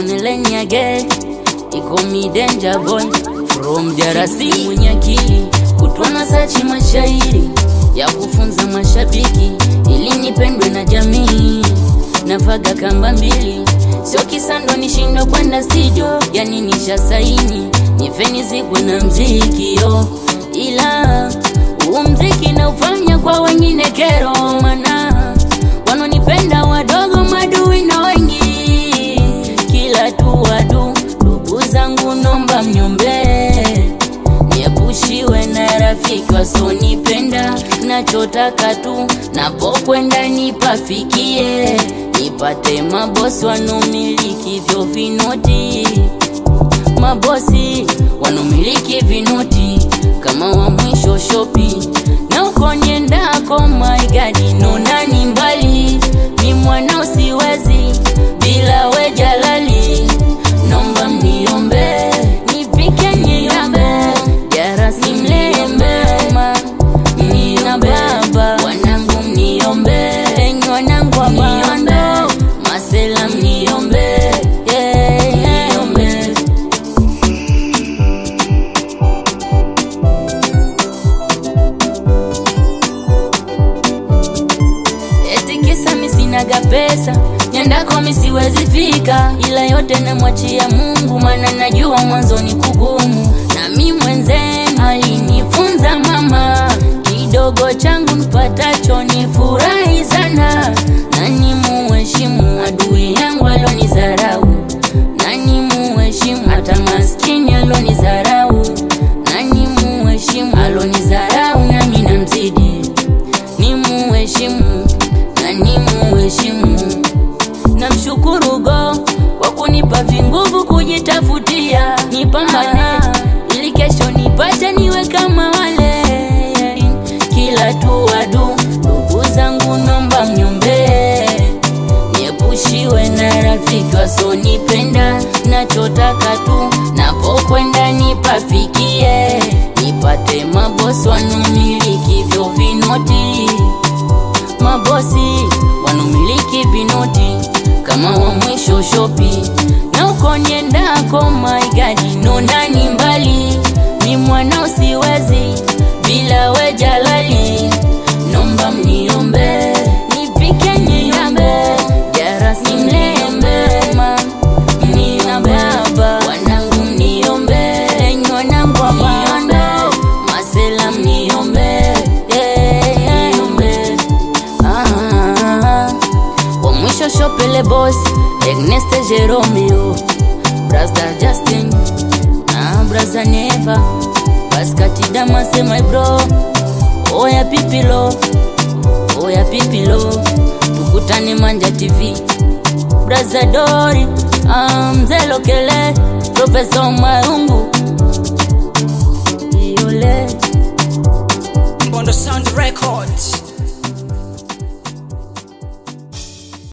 Onelenyage iko mi danger boy from Jarasi mwenye akili kutwana sachi mashairi ya kufunza mashabiki ili nipendwe na jamii. Navaga kamba mbili sio kisando nishindo kwenda studio, yani nisha saini nifeni zigwe na mziki yo. Ila mziki na ufanya kwa wengine kero, mana wanonipenda wadogo madui na wengi. Kila tu wadu ndugu zangu nomba mnyombe, niepushiwe na rafiki wasonipenda. Nachotaka tu napokwenda nipafikie, nipate mabosi wanomiliki vyo vinoti. Mabosi wanomiliki vinoti kama wa mwisho shopi. Na uko nyendako my god nonani mbali, mi mwana usiwezi bila we Jalali. Nomba mniombe nipike niombe Jarasi mlembe mnina baba wanangu mniombe enyi wanangu wa bando masela mniombe mniombe. Eti kisa mi sinaga pesa nyendako mi siwezi fika, ila yote namwachia Mungu, mana najua mwanzo ni kugumu. Na mi mwenzenu alinifunza mama, kidogo changu nipatacho ni furahi sana. Nani muheshimu adui yangu alonizarau, nani muheshimu hata maskini alonizarau. Nani muheshimu alonizarau nami namzidi, ni muheshimu nani muheshimu. Namshukuru go kwa kunipa vinguvu kujitafutia, nipambane ili kesho nipate niwe kama wale. Kila tu wadu ndugu zangu nomba mnyombe, niepushiwe na rafiki wasonipenda. Nachotaka tu napokwenda nipafikie, nipate mabosi wanomiliki vyo vinoti. Mabosi wanomiliki vinoti kama wa mwisho shopi. Na uko nyendako my god nonani mbali, mi mwana usiwezi bila we Jalali. Nomba mniombe nipike niombe Jarasi mlembe mnina baba wanangu mniombe enyi wanangu wa bando masela mniombe mniombe. Wa mwisho shopele boss Erneste Jeromeo, Brother Justin Brother Neva Baskati Damase my bro. Oya pipilo tukutane Manja TV. Brother Dori Mzee Lokele Professor Maungu